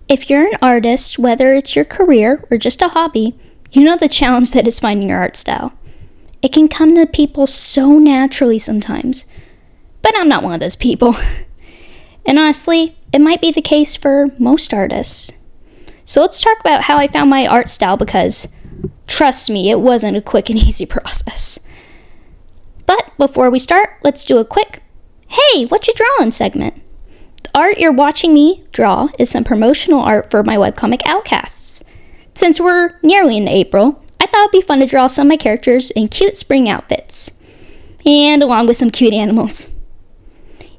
If you're an artist, whether it's your career or just a hobby, you know the challenge that is finding your art style. It can come to people so naturally sometimes, but I'm not one of those people. And honestly, it might be the case for most artists. So let's talk about how I found my art style, because trust me, it wasn't a quick and easy process. But before we start, let's do a quick, "Hey, what you drawing?" segment. The art you're watching me draw is some promotional art for my webcomic Outcasts. Since we're nearly in April, I thought it'd be fun to draw some of my characters in cute spring outfits, and along with some cute animals.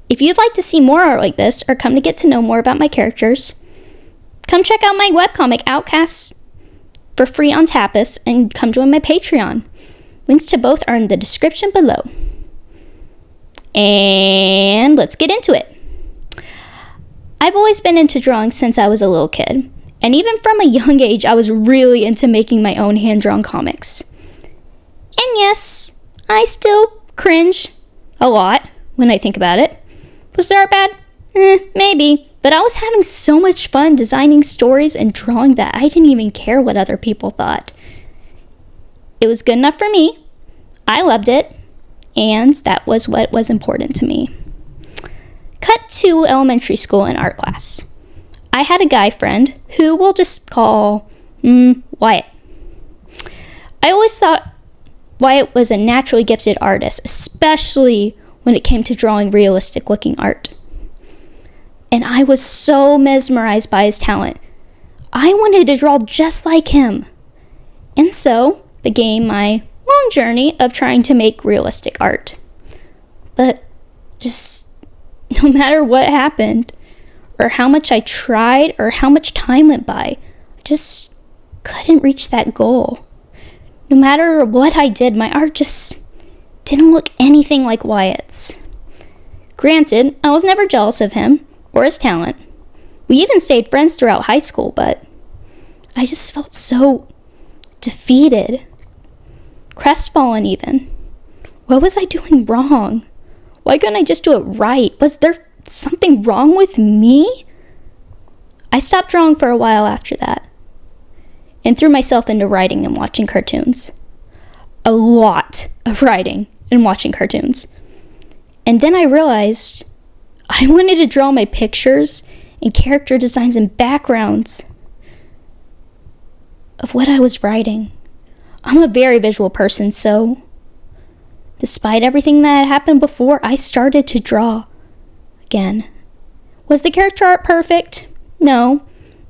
If you'd like to see more art like this, or come to get to know more about my characters, come check out my webcomic Outcasts for free on Tapas, and come join my Patreon. Links to both are in the description below. And let's get into it. I've always been into drawing since I was a little kid, and even from a young age, I was really into making my own hand-drawn comics. And yes, I still cringe a lot when I think about it. Was their art bad? Maybe, but I was having so much fun designing stories and drawing that I didn't even care what other people thought. It was good enough for me. I loved it, and that was what was important to me. Cut to elementary school and art class. I had a guy friend who we'll just call Wyatt. I always thought Wyatt was a naturally gifted artist, especially when it came to drawing realistic looking art. And I was so mesmerized by his talent. I wanted to draw just like him. And so began my long journey of trying to make realistic art. But just no matter what happened, or how much I tried, or how much time went by, I just couldn't reach that goal. No matter what I did, my art just didn't look anything like Wyatt's. Granted, I was never jealous of him or his talent. We even stayed friends throughout high school, but I just felt so defeated, crestfallen even. What was I doing wrong? Why couldn't I just do it right? Was there something wrong with me? I stopped drawing for a while after that, and threw myself into writing and watching cartoons. A lot of writing and watching cartoons. And then I realized I wanted to draw my pictures and character designs and backgrounds of what I was writing. I'm a very visual person, so despite everything that had happened before, I started to draw again. Was the character art perfect? No.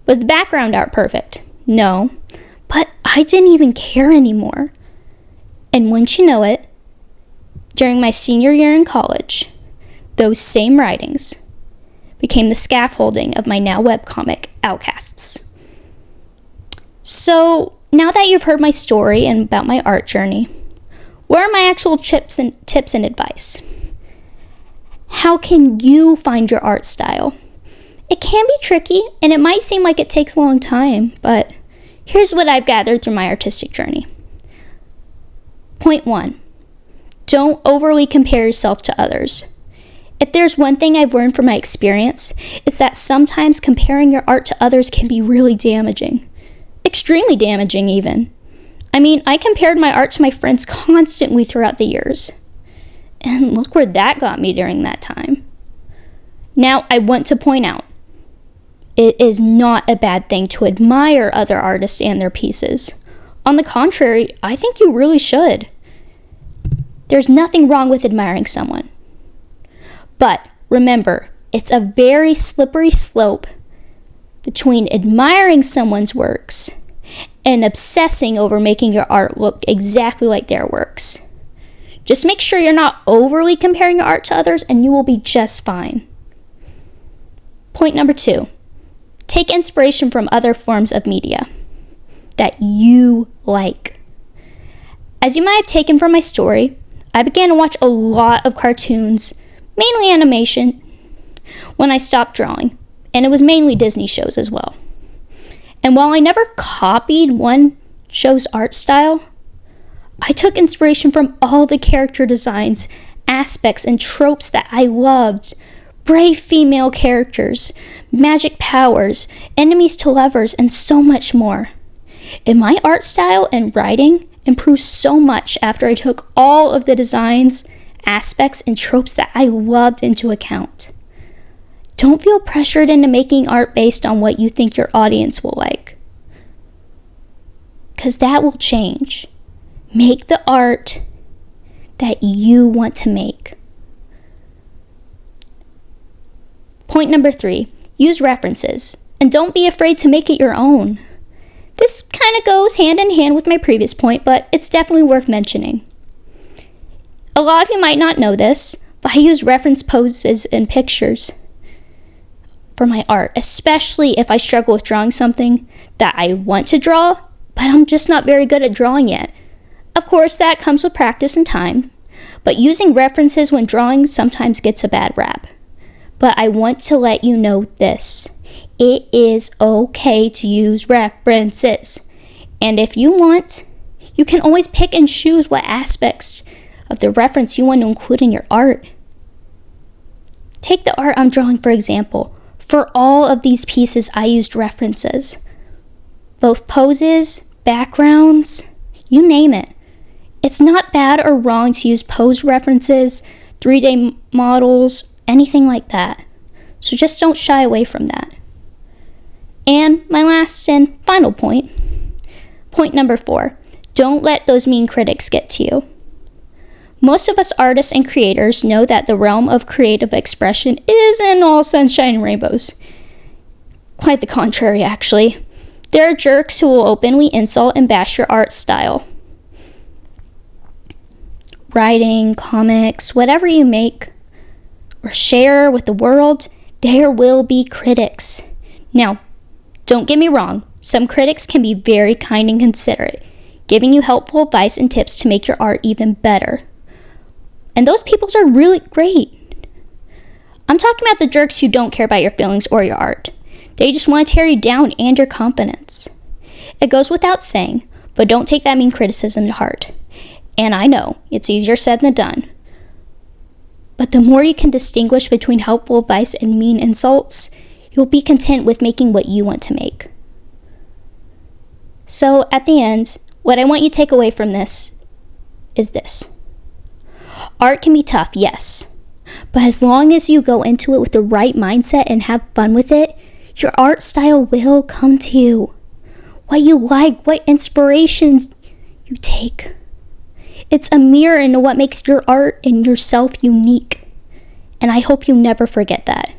Was the background art perfect? No. But I didn't even care anymore. And wouldn't you know it, during my senior year in college, those same writings became the scaffolding of my now webcomic, Outcasts. So, now that you've heard my story and about my art journey, what are my actual tips and advice? How can you find your art style? It can be tricky, and it might seem like it takes a long time, but here's what I've gathered through my artistic journey. Point 1. Don't overly compare yourself to others. If there's one thing I've learned from my experience, it's that sometimes comparing your art to others can be really damaging. Extremely damaging, even. I mean, I compared my art to my friends constantly throughout the years. And look where that got me during that time. Now, I want to point out, it is not a bad thing to admire other artists and their pieces. On the contrary, I think you really should. There's nothing wrong with admiring someone. But remember, it's a very slippery slope between admiring someone's works and obsessing over making your art look exactly like their works. Just make sure you're not overly comparing your art to others, and you will be just fine. Point number 2. Take inspiration from other forms of media that you like. As you might have taken from my story, I began to watch a lot of cartoons, mainly animation, when I stopped drawing, and it was mainly Disney shows as well. And while I never copied one show's art style, I took inspiration from all the character designs, aspects, and tropes that I loved. Brave female characters, magic powers, enemies to lovers, and so much more. And my art style and writing improved so much after I took all of the designs, aspects, and tropes that I loved into account. Don't feel pressured into making art based on what you think your audience will like, because that will change. Make the art that you want to make. Point number 3, use references, and don't be afraid to make it your own. This kind of goes hand in hand with my previous point, but it's definitely worth mentioning. A lot of you might not know this, but I use reference poses and pictures for my art, especially if I struggle with drawing something that I want to draw, but I'm just not very good at drawing yet. Of course, that comes with practice and time, but using references when drawing sometimes gets a bad rap. But I want to let you know this. It is okay to use references. And if you want, you can always pick and choose what aspects of the reference you want to include in your art. Take the art I'm drawing, for example. For all of these pieces, I used references. Both poses, backgrounds, you name it. It's not bad or wrong to use pose references, 3D models, anything like that. So just don't shy away from that. And my last and final point, point number 4, don't let those mean critics get to you. Most of us artists and creators know that the realm of creative expression isn't all sunshine and rainbows. Quite the contrary, actually. There are jerks who will openly insult and bash your art style. Writing, comics, whatever you make or share with the world, there will be critics. Now, don't get me wrong, some critics can be very kind and considerate, giving you helpful advice and tips to make your art even better. And those people are really great. I'm talking about the jerks who don't care about your feelings or your art. They just want to tear you down and your confidence. It goes without saying, but don't take that mean criticism to heart. And I know, it's easier said than done. But the more you can distinguish between helpful advice and mean insults, you'll be content with making what you want to make. So at the end, what I want you to take away from this is this. Art can be tough, yes. But as long as you go into it with the right mindset and have fun with it, your art style will come to you. What you like, what inspirations you take. It's a mirror into what makes your art and yourself unique. And I hope you never forget that.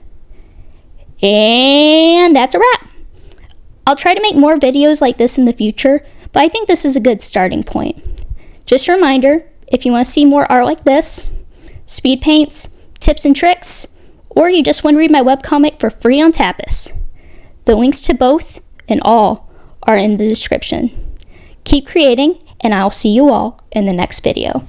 And that's a wrap. I'll try to make more videos like this in the future, but I think this is a good starting point. Just a reminder, if you want to see more art like this, speed paints, tips and tricks, or you just want to read my webcomic for free on Tapas, the links to both and all are in the description. Keep creating, and I'll see you all in the next video.